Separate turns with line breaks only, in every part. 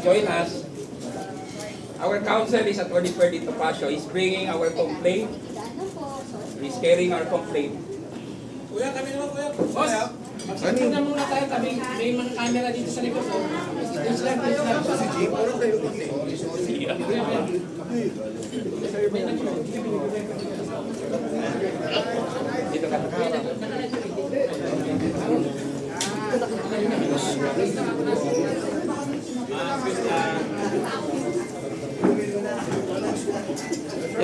join us. Our counsel is Attorney Ferdy Topacio. He's bringing our complaint. He's carrying our complaint.
Kuya, kami naman kuya. Boss, magsalita na muna tayo. May mga camera dito sa likod. Please lang. Si Jeep, ano kayo?
Dito ka.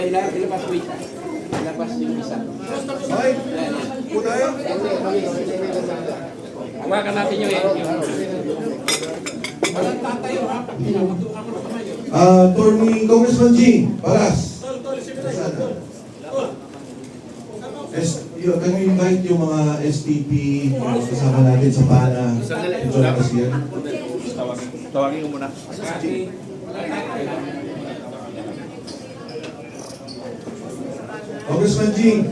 Ilabas wait. Ilabas yung isa.
Ay, po tayo.
Hawakan natin yung
Walang tatayo ha. Pag pinapatukan ko na kamay.
Attorney Congressman G. Paras. Can we invite yung mga STP kasama natin sa PANA? Join us here.
Tawagin ko muna.
Congressman G.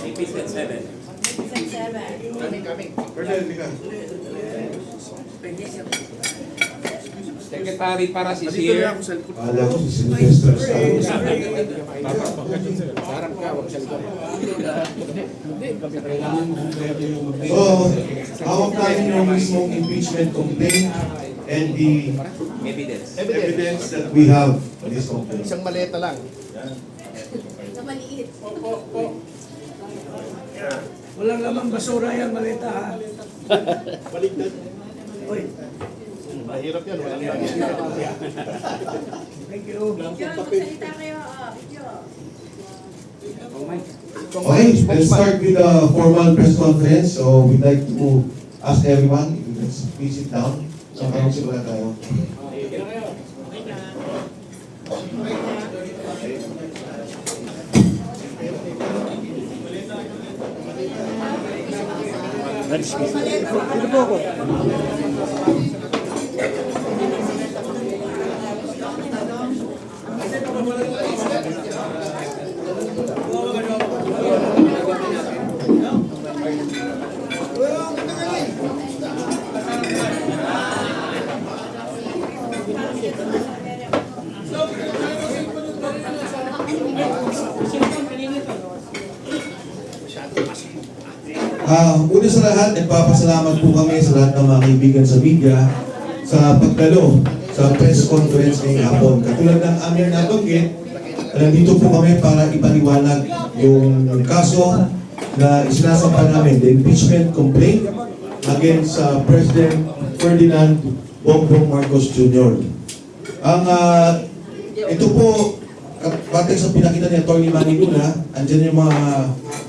Impeachment 7.
Perdel, di ka.
Secretary Paras is here.
Alam ko si Sylvester Stamos. So, hawak natin yung mismong impeachment complaint and the
Evidence.
evidence that we have in this complaint.
Isang maleta lang.
Maliit.
Walang lamang basura yan, malita ha.
Baligtad.
Oy,
Mahirap yan. Walang lagi.
thank you.
Video, magsalita kayo. Video.
Okay, let's start with the formal press conference. So we'd like to ask everyone if you can please sit down. So magsimula tayo.
Dito po ako.
Una sa lahat, nagpapasalamat po kami sa lahat ng mga kaibigan sa media sa pagdalo sa press conference ngayong hapon. Katulad ng aming nabanggit, nandito po kami para ipaliwanag yung kaso na isinasampa namin, the impeachment complaint against President Ferdinand Bongbong Marcos Jr. Ito po, batay sa pinakita ni Atty. Manny Luna, andyan yung mga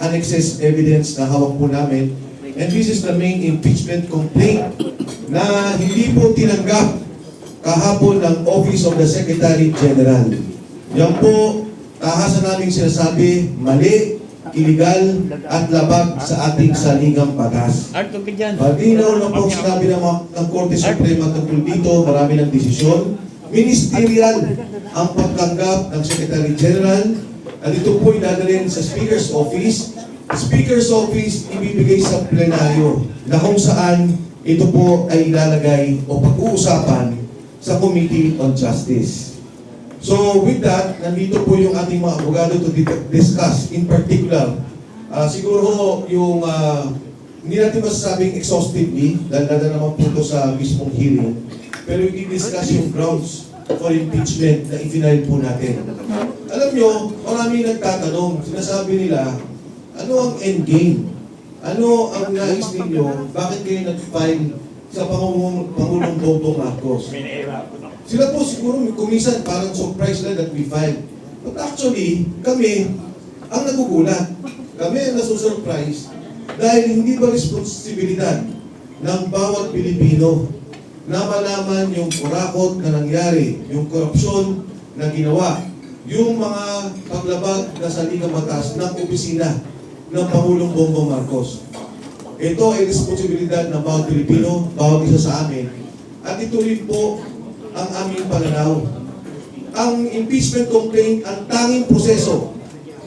annexes evidence na hawak po namin. And this is the main impeachment complaint na hindi po tinanggap kahapon ng Office of the Secretary General. Yan po, tahasan namin sinasabi, mali, illegal, at labag sa ating saligang batas. Malinaw na po sinabi ng Korte Suprema tungkol dito, marami ng desisyon. Ministerial ang pagtanggap ng Secretary General at ito po idadalhin sa Speaker's Office. Speaker's Office ibibigay sa plenaryo na kung saan ito po ay ilalagay o pag-uusapan sa Committee on Justice. So with that, nandito po yung ating mga abogado to discuss in particular. Siguro yung hindi natin masasabing exhaustively dahil dada naman po ito sa mismong hearing, pero i-discuss yung grounds for impeachment na i-final po natin. Alam nyo, marami nagtatanong, sinasabi nila, ano ang endgame? Ano ang nais ninyo? Bakit kayo nag-file sa Pangulong Bongbong Marcos? Sila po siguro kumisan parang surprise na that we filed. But actually, kami ang nagugulat. Kami ang nasusurprise dahil hindi ba responsibilidad ng bawat Pilipino na malaman yung kurakot na nangyari, yung korupsyon na ginawa, yung mga paglabag na saligang batas ng opisina ng Pangulong Bongbong Marcos. Ito ay responsibilidad ng bawat Pilipino, bawat isa sa amin. At ito rin po ang aming pananaw. Ang impeachment complaint, ang tanging proseso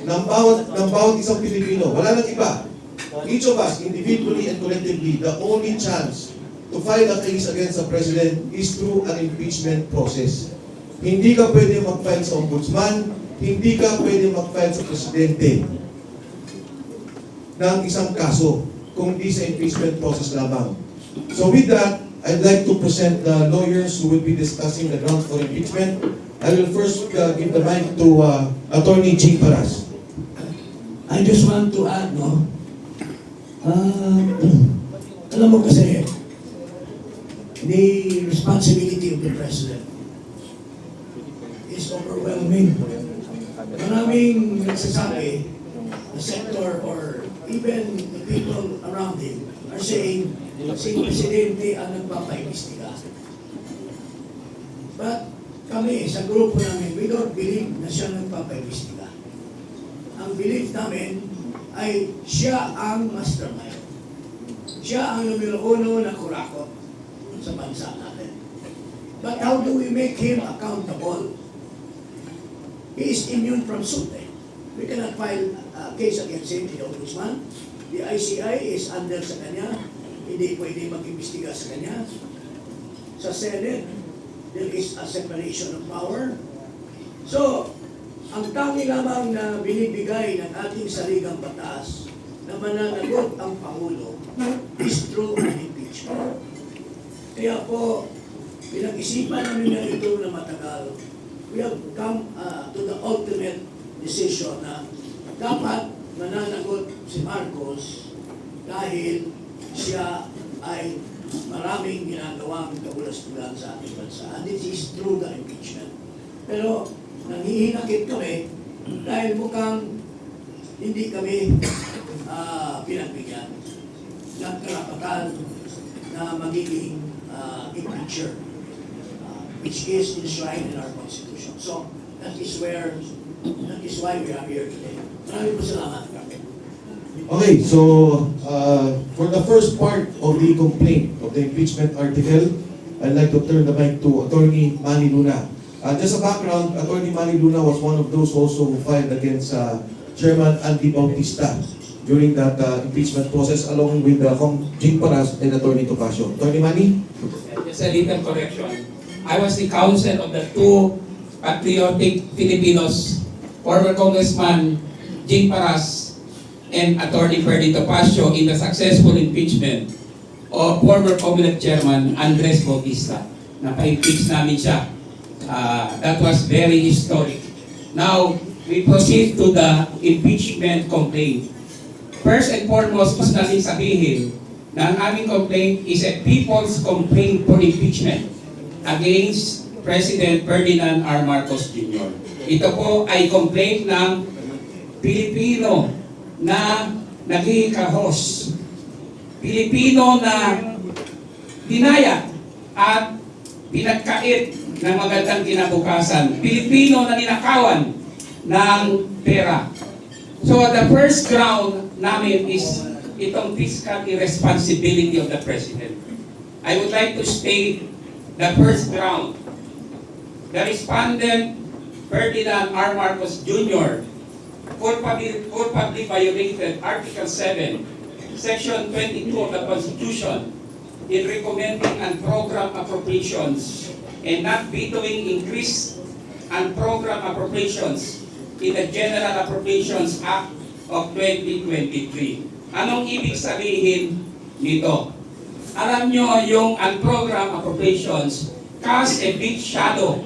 ng bawat isang Pilipino. Wala nang iba. Each of us, individually and collectively, the only chance to file a case against the President is through an impeachment process. Hindi ka pwede mag-file sa Ombudsman, hindi ka pwede mag-file sa Presidente ng isang kaso, kundi sa impeachment process lamang. So with that, I'd like to present the lawyers who will be discussing the grounds for impeachment. I will first give the mic to Attorney Jing Paras.
I just want to add, no? Alam mo kasi, the responsibility of the President is overwhelming. Maraming nagsasabi, the sector or even the people around him are saying, si Presidente ang nagpapaimbestiga. But kami, sa grupo namin, we don't believe na siya nagpapaimbestiga. Ang belief namin ay siya ang mastermind. Siya ang numero uno na kurakot sa bansa natin. But how do we make him accountable? He is immune from suit. We cannot file a case against him in the Ombudsman. The ICI is under sa kanya. Hindi pwede mag-imbestiga sa kanya. Sa Senate, there is a separation of power. So, ang tangi lamang na binibigay ng ating saligang batas na mananagot ang Pangulo is through an impeachment. Kaya po, pinag-isipan namin na ito na matagal. We have come to the ultimate decision na dapat mananagot si Marcos dahil siya ay maraming ginagawang kabulastugan sa ating bansa. And this is through the impeachment. Pero nanghihinakit kami dahil mukhang hindi kami pinagbigyan ng karapatan na magiging impeacher, which is enshrined in our Constitution. So, that is why we are here today. Maraming po salamat.
Okay, so for the first part of the complaint of the impeachment article, I'd like to turn the mic to Attorney Manny Luna. Just a background, Attorney Manny Luna was one of those also who filed against Chairman Andy Bautista during that impeachment process along with Jing Paras and Attorney Topacio. Attorney Manny?
Just a little correction. I was the counsel of the two patriotic Filipinos, former Congressman Jing Paras and Attorney Ferdy Topacio in the successful impeachment of former Comelec Chairman Andres Bautista. Napa-impeach namin siya. That was very historic. Now, we proceed to the impeachment complaint. First and foremost, gusto natin sabihin na ang aming complaint is a people's complaint for impeachment against President Ferdinand R. Marcos Jr. Ito po ay complaint ng Pilipino na naghihikahos. Pilipino na dinaya at pinagkait ng magandang kinabukasan. Pilipino na ninakawan ng pera. So the first ground namin is itong fiscal irresponsibility of the President. I would like to state the first ground. The respondent, Ferdinand R. Marcos Jr., culpably violated Article 7, Section 22 of the Constitution in recommending and program appropriations and not vetoing increase and program appropriations in the General Appropriations Act of 2023. Anong ibig sabihin nito? Alam nyo yung unprogram appropriations cast a big shadow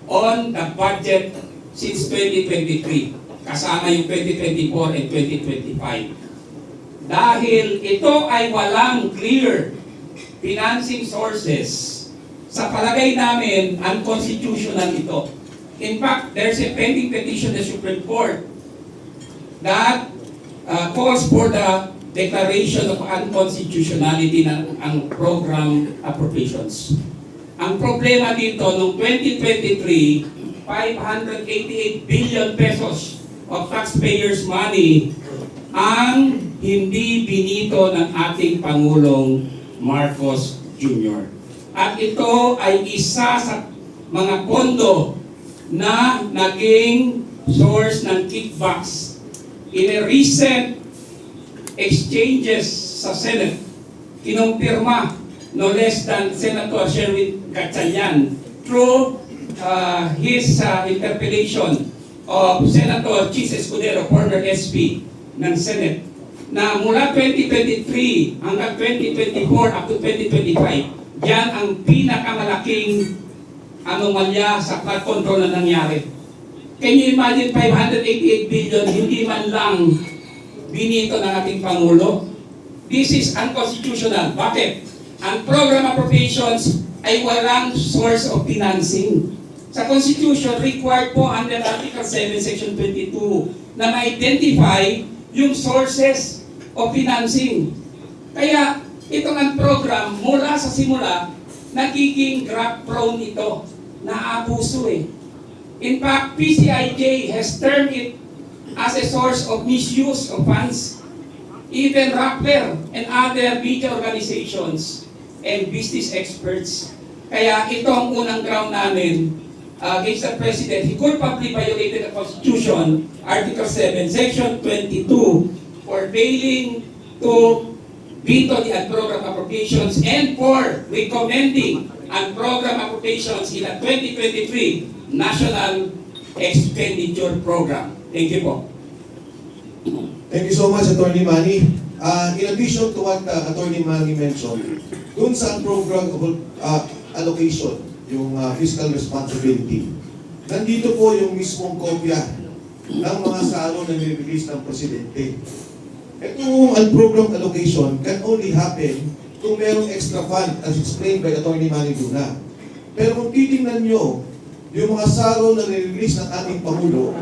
on the budget since 2023. Kasama yung 2024 and 2025. Dahil ito ay walang clear financing sources, sa palagay namin, unconstitutional ito. In fact, there's a pending petition in the Supreme Court that calls for the declaration of unconstitutionality ng ang program appropriations. Ang problema dito, noong 2023, 588 billion pesos of taxpayers' money ang hindi binito ng ating Pangulong Marcos Jr. At ito ay isa sa mga pondo na naging source ng kickbacks. In a recent exchanges sa Senate, kinumpirma no less than Senator Sherwin Gatchalian through his interpellation of Senator Chis Escudero, former SP ng Senate, na mula 2023 hanggang 2024 up to 2025, yan ang pinakamalaking anomalya sa flood control na nangyari. Can you imagine 588 billion hindi man lang binito ng ating Pangulo? This is unconstitutional. Bakit? Ang program appropriations ay walang source of financing. Sa Constitution, required po under Article 7, Section 22 na ma-identify yung sources of financing. Kaya itong ang program, mula sa simula, nagiging grab prone ito. Naabuso eh. In fact, PCIJ has termed it as a source of misuse of funds. Even Rappler and other media organizations and business experts. Kaya ito ang unang ground namin against the President. He culpably violated the Constitution, Article 7, Section 22, for failing to veto the program appropriations and for recommending program appropriations in a 2023 National Expenditure Program. Thank you po.
Thank you so much, Attorney Manny. In addition to what Attorney Manny mentioned, dun sa program allocation, yung fiscal responsibility, nandito po yung mismong kopya ng mga salo na nire-release ng Presidente. Itong program allocation can only happen kung merong extra fund, as explained by Attorney Manny Luna. Pero kung titingnan nyo, yung mga salo na nire-release ng ating Pangulo,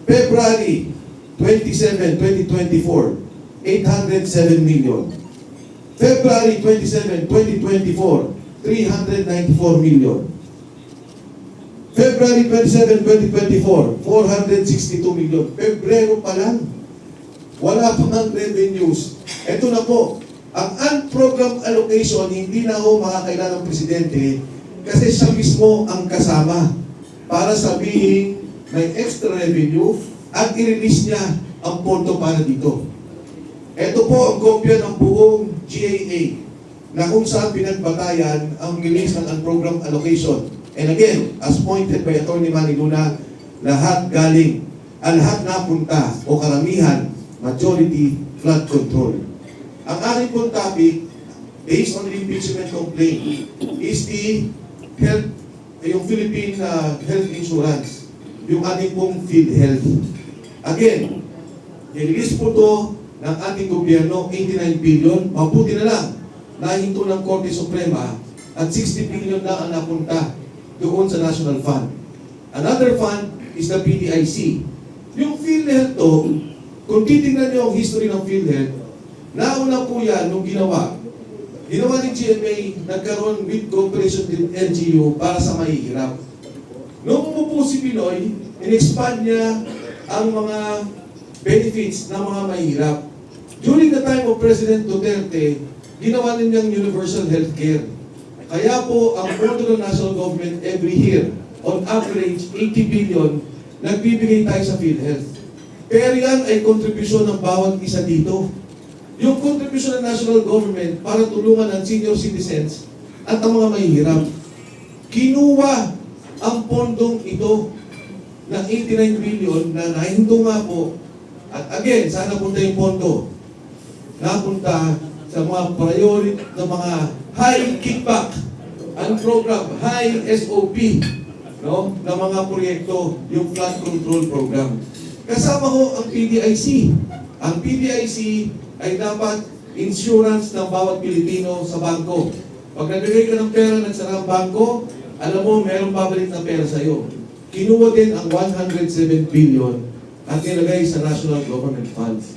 February 27, 2024, 807 million. February 27, 2024, 394 million. February 27, 2024, 462 million. Pebrero pa lang. Wala pa ng revenues. Ito na po. Ang unprogrammed allocation, hindi na ho makakailan ng Presidente kasi siya mismo ang kasama para sabihin may extra revenue at i-release niya ang pondo para dito. Ito po ang kopya ng buong GAA na kung saan pinagbatayan ang release ng unprogrammed allocation. And again, as pointed by Atty. Manny Luna, lahat galing, lahat napunta o karamihan, majority, flood control. Ang aking pong topic, based on the impeachment complaint, is the health, yung Philippine health insurance, yung ating pong PhilHealth. Again, nililis po to ng ating gobyerno, 89 billion, mabuti na lang, nahinto ng Korte Suprema at 60 billion na ang napunta doon sa National Fund. Another fund is the PDIC. Yung PhilHealth to, kung titingnan niyo ang history ng PhilHealth, nauna po yan nung ginawa ni GMA, nagkaroon with cooperation with LGU para sa mahihirap. Nung umupo si Pinoy, in-expand niya ang mga benefits ng mga mahirap. During the time of President Duterte, ginawa niyang universal healthcare. Kaya po, ang pondo ng national government every year, on average, 80 billion, nagbibigay tayo sa PhilHealth. Pero yan ay kontribusyon ng bawat isa dito. Yung kontribusyon ng national government para tulungan ang senior citizens at ang mga mahihirap. Kinuha ang pondong ito na 89 billion na nahinto nga po. At again, saan napunta yung pondo? Napunta sa mga priority, sa mga high kickback, ang program, high SOP, no, na mga proyekto, yung flood control program. Kasama ho ang PDIC. Ang PDIC ay dapat insurance ng bawat Pilipino sa bangko. Pag nagbigay ka ng pera, nagsara ang bangko, alam mo, mayroong babalik na pera sa iyo. Kinuha din ang 107 billion at nilagay sa national government funds.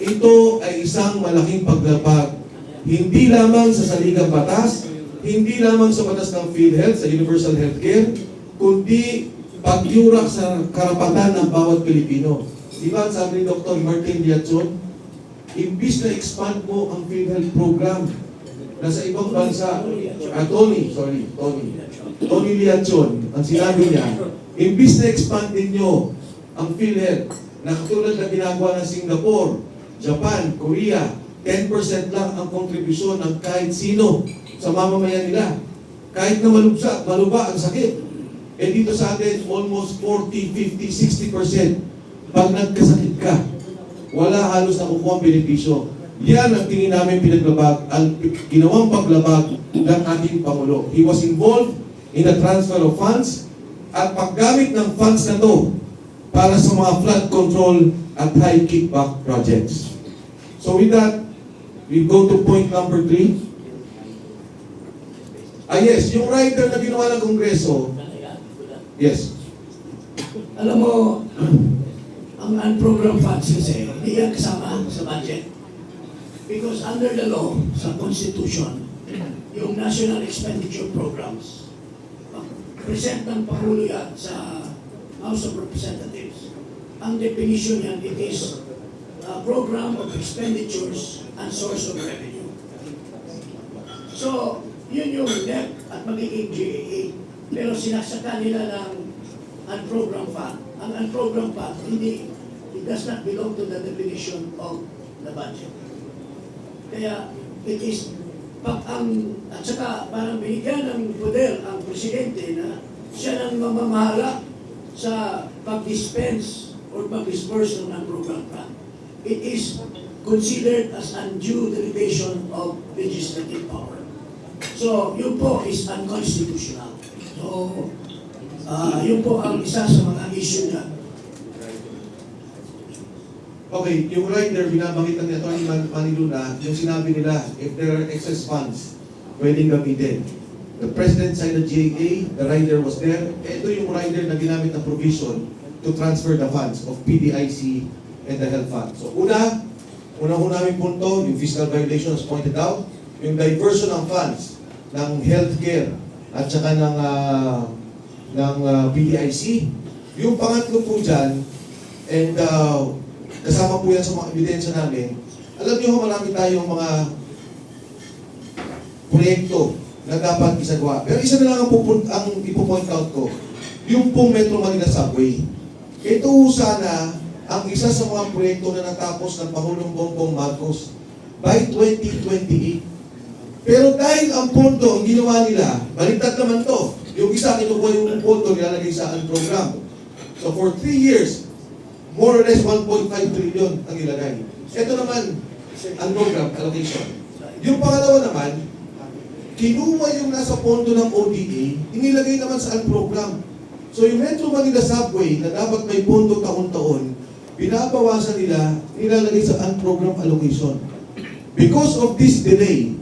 Ito ay isang malaking paglabag, hindi lamang sa saligang batas, hindi lamang sa batas ng PhilHealth, sa universal healthcare, kundi pagyurak sa karapatan ng bawat Pilipino. Diba, sabi ni Dr. Martin Liatzon, imbis na expand mo ang PhilHealth program na sa ibang bansa, Tony Liatzon, ang sinabi niya, imbis na expand ninyo ang PhilHealth na katulad na ginagawa ng Singapore, Japan, Korea, 10% lang ang kontribusyon ng kahit sino sa mamamayan nila. Kahit na maluba ang sakit. Eh dito sa atin, almost 40, 50, 60%. Pag nagkasakit ka, wala halos nakukuha ang benepisyo. Yan ang tingin namin pinaglabag, ang ginawang paglabag ng ating Pangulo. He was involved in the transfer of funds at paggamit ng funds na to para sa mga flood control at high kickback projects. So with that, we go to point number 3. Yes, yung rider na ginawa ng Kongreso. Yes.
Alam mo, ang unprogrammed funds kasi, hindi yan kasama sa budget. Because under the law, sa Constitution, yung National Expenditure Programs, present ng Pangulo yan sa House of Representatives. Ang definition yan, it is a program of expenditures and source of revenue. So, yun yung NEP at magiging GAA. Pero sinasaka nila ng unprogrammed fund. Ang unprogrammed fund, it does not belong to the definition of the budget. Kaya, it is, at saka parang binigyan ng poder ang presidente na siya nang mamamahala sa pag-dispense or pag-disperse ng unprogrammed fund. It is considered as undue delegation of legislative power. So, yun po is unconstitutional. So, yun po ang isa sa mga issue niya.
Okay, yung rider, binabanggit ng Atty. Maniluna, yung sinabi nila, if there are excess funds, pwedeng gamitin. The President signed the GAA, the rider was there. Ito yung rider na ginamit ng provision to transfer the funds of PDIC and the health fund. So unang namin punto, yung fiscal violations pointed out, yung diversion ng funds ng healthcare at saka ng PDIC. Yung pangatlo po dyan, and kasama po yan sa mga ebidensya namin, alam niyo marami tayong mga proyekto na dapat isagawa. Pero isa na lang ang ipo-point out ko, yung pong Metro Manila Subway. Ito sana ang isa sa mga proyekto na natapos ng Pangulong Bongbong Marcos by 2028. Pero dahil ang pondo ang ginawa nila, baliktad naman to. Yung isa kinukuha yung pondo nilalagay sa program. So for 3 years, more or less 1.5 trillion ang ilagay. Ito naman, ang program allocation. Yung pangalawa naman, kinuha yung nasa pondo ng ODA, inilagay naman sa program. So yung Metro Manila Subway na dapat may pondo taon-taon, binabawasan nila, nilalagay sa program allocation. Because of this delay,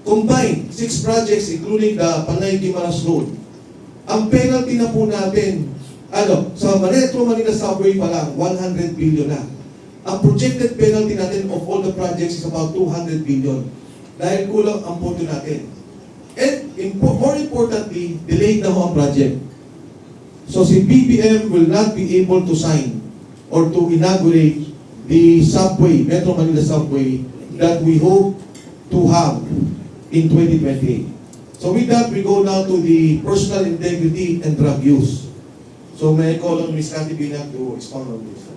combined 6 projects including the Panay-Guimaras Road, ang penalty na po natin, sa Metro Manila Subway pa lang, 100 billion na. Ang projected penalty natin of all the projects is about 200 billion. Dahil kulang ang pondo natin. And more importantly, delayed na ho ang project. So si BBM will not be able to sign or to inaugurate the subway, Metro Manila Subway, that we hope to have in 2028. So with that, we go now to the personal integrity and drug use. So may I call on Ms. Cathy Binag to expound on this.